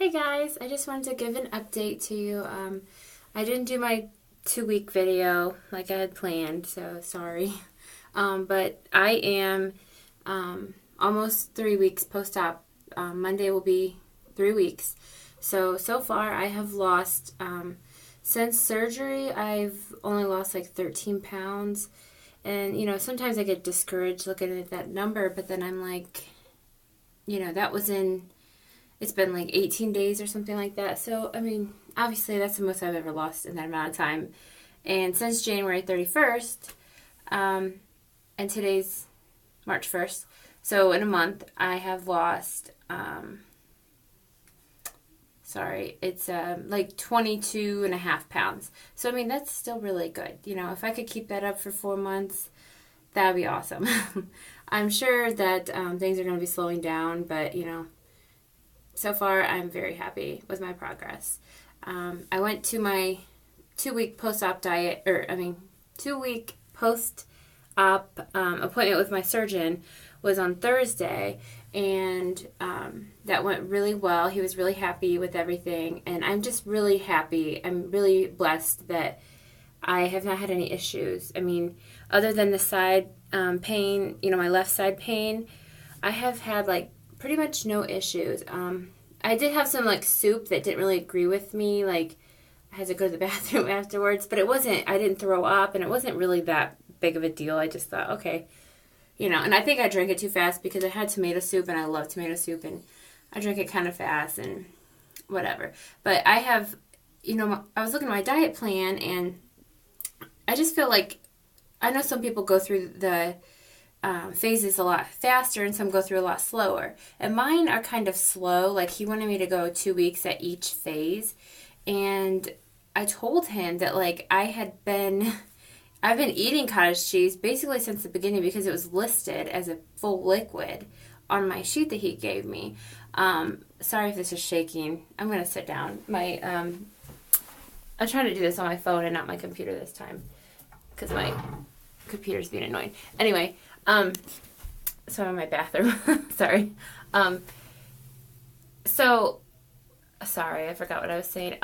Hey guys, I just wanted to give an update to you. I didn't do my 2 week video like I had planned, so sorry. But I am almost 3 weeks post-op. Monday will be 3 weeks. So far I have lost, since surgery, I've only lost like 13 pounds. And, sometimes I get discouraged looking at that number, but then I'm like, that was it's been like 18 days or something like that. So, obviously that's the most I've ever lost in that amount of time. And since January 31st, and today's March 1st, so in a month, I have lost, it's like 22 and a half pounds. So, that's still really good. If I could keep that up for 4 months, that would be awesome. I'm sure that things are going to be slowing down, but, so far, I'm very happy with my progress. I went to my 2 week post-op diet, 2 week post-op appointment with my surgeon was on Thursday, and that went really well. He was really happy with everything, and I'm just really happy. I'm really blessed that I have not had any issues. Other than the side pain, my left side pain, I have had pretty much no issues. I did have some soup that didn't really agree with me. I had to go to the bathroom afterwards, but I didn't throw up, and it wasn't really that big of a deal. I just thought, okay, and I think I drank it too fast because I had tomato soup, and I love tomato soup, and I drank it kind of fast and whatever. But I have, I was looking at my diet plan, and I just feel like I know some people go through the phases a lot faster, and some go through a lot slower. And mine are kind of slow. He wanted me to go 2 weeks at each phase, and I told him that I've been eating cottage cheese basically since the beginning because it was listed as a full liquid on my sheet that he gave me. Sorry if this is shaking. I'm gonna sit down. I'm trying to do this on my phone and not my computer this time because my computer's being annoying. Anyway. So I'm in my bathroom. Sorry. Sorry, I forgot what I was saying.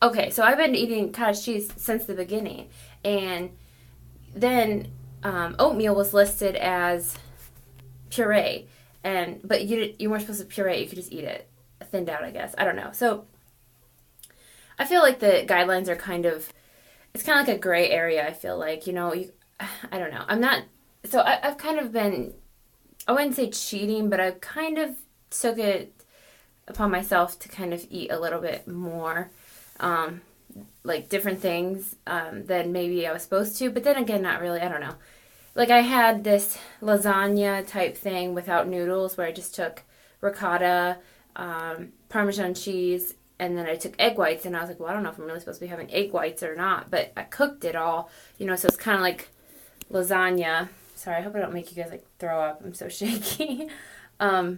Okay, so I've been eating cottage cheese since the beginning. And then, oatmeal was listed as puree. But you weren't supposed to puree, you could just eat it thinned out, I guess. I don't know. So, I feel like the guidelines are it's kind of like a gray area, I feel like. I don't know. I've kind of been, I wouldn't say cheating, but I've kind of took it upon myself to kind of eat a little bit more, different things than maybe I was supposed to. But then again, not really. I don't know. I had this lasagna type thing without noodles where I just took ricotta, Parmesan cheese, and then I took egg whites. And I was like, well, I don't know if I'm really supposed to be having egg whites or not. But I cooked it all, so it's kind of like lasagna. Sorry, I hope I don't make you guys throw up. I'm so shaky. But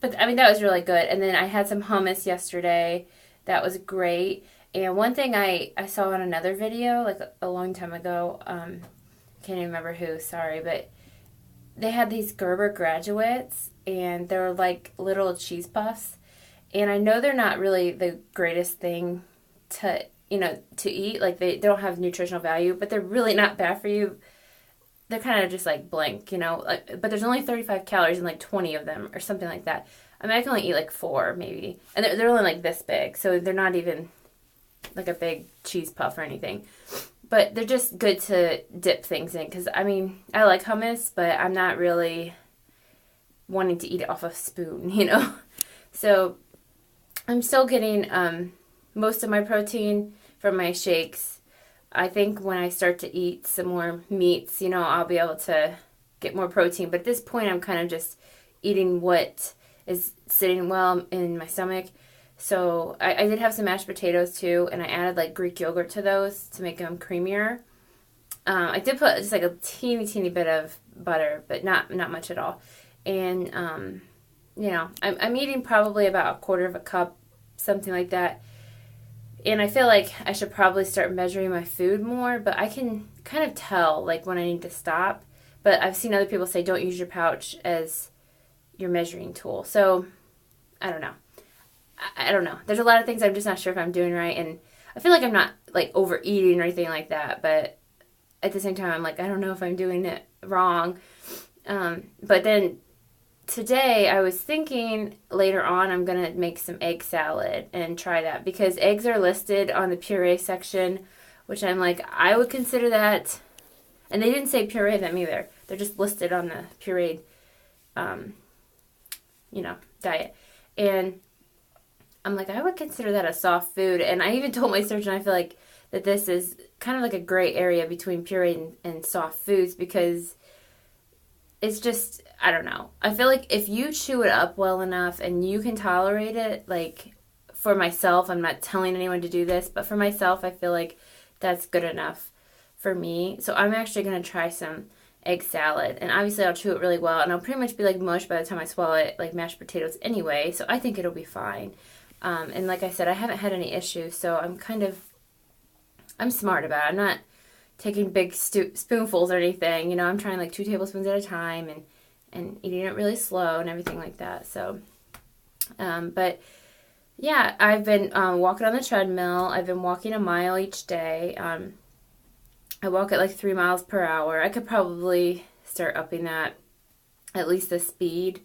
that was really good. And then I had some hummus yesterday. That was great. And one thing I saw in another video, a long time ago, can't even remember who, sorry, but they had these Gerber graduates, and they're little cheese puffs. And I know they're not really the greatest thing to eat. They don't have nutritional value, but they're really not bad for you. They're kind of just blank, but there's only 35 calories and 20 of them or something like that. I can only eat 4 maybe. And they're only this big, so they're not even a big cheese puff or anything. But they're just good to dip things in because, I like hummus, but I'm not really wanting to eat it off a spoon, So I'm still getting most of my protein from my shakes. I think when I start to eat some more meats, I'll be able to get more protein. But at this point, I'm kind of just eating what is sitting well in my stomach. So I did have some mashed potatoes too, and I added Greek yogurt to those to make them creamier. I did put just a teeny bit of butter, but not much at all. And I'm eating probably about 1/4 of a cup, something like that. And I feel like I should probably start measuring my food more, but I can kind of tell when I need to stop. But I've seen other people say don't use your pouch as your measuring tool. So I don't know. I don't know. There's a lot of things I'm just not sure if I'm doing right, and I feel like I'm not like overeating or anything like that, but at the same time I'm like, I don't know if I'm doing it wrong. But then today I was thinking later on I'm going to make some egg salad and try that, because eggs are listed on the puree section, which I'm like, I would consider that, and they didn't say puree them either. They're just listed on the pureed, diet. And I'm like, I would consider that a soft food. And I even told my surgeon I feel like that this is kind of like a gray area between pureed and soft foods, because it's just, I don't know. I feel like if you chew it up well enough and you can tolerate it, like for myself, I'm not telling anyone to do this, but for myself, I feel like that's good enough for me. So I'm actually going to try some egg salad, and obviously I'll chew it really well, and I'll pretty much be like mush by the time I swallow it, like mashed potatoes anyway, so I think it'll be fine. And like I said, I haven't had any issues, so I'm smart about it. I'm not taking big spoonfuls or anything, I'm trying like 2 tablespoons at a time, and eating it really slow and everything like that. So, but yeah, I've been walking on the treadmill. I've been walking a mile each day. I walk at like 3 miles per hour. I could probably start upping that, at least the speed.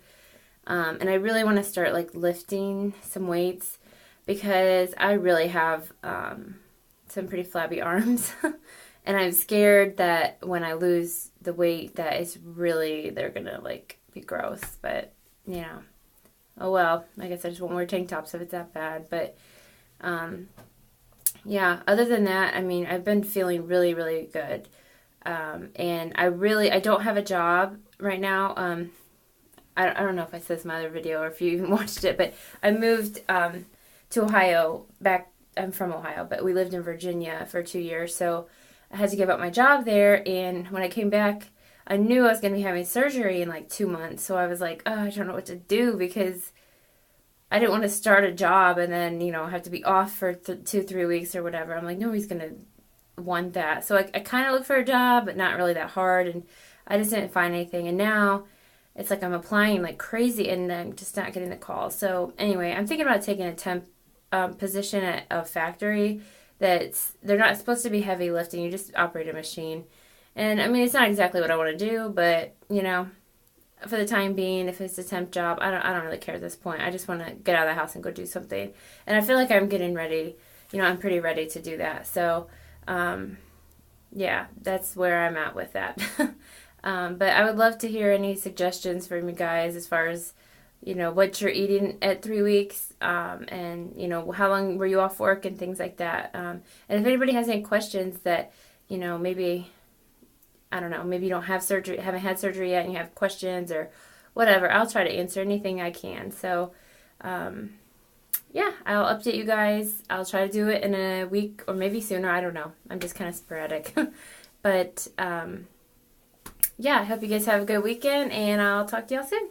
And I really want to start like lifting some weights, because I really have some pretty flabby arms. And I'm scared that when I lose the weight that it's really, they're going to like be gross. But, oh well. I guess I just won't wear tank tops if it's that bad. But, yeah, other than that, I mean, I've been feeling really, really good. And I don't have a job right now. I don't know if I said this in my other video or if you even watched it, but I moved to Ohio. I'm from Ohio, but we lived in Virginia for 2 years, so I had to give up my job there. And when I came back, I knew I was going to be having surgery in like 2 months, so I was like, oh, I don't know what to do, because I didn't want to start a job and then, have to be off for 2-3 weeks or whatever. I'm like, nobody's going to want that. So I kind of looked for a job, but not really that hard, and I just didn't find anything. And now it's like I'm applying like crazy, and I'm just not getting the calls. So anyway, I'm thinking about taking a temp position at a factory they're not supposed to be heavy lifting. You just operate a machine. And I mean, it's not exactly what I want to do, but for the time being, if it's a temp job, I don't really care at this point. I just want to get out of the house and go do something. And I feel like I'm getting ready. I'm pretty ready to do that. So, yeah, that's where I'm at with that. But I would love to hear any suggestions from you guys as far as, what you're eating at 3 weeks, and, how long were you off work and things like that. And if anybody has any questions that, maybe, I don't know, maybe you don't have surgery, haven't had surgery yet and you have questions or whatever, I'll try to answer anything I can. So, yeah, I'll update you guys. I'll try to do it in a week or maybe sooner. I don't know. I'm just kind of sporadic. But, yeah, I hope you guys have a good weekend, and I'll talk to y'all soon.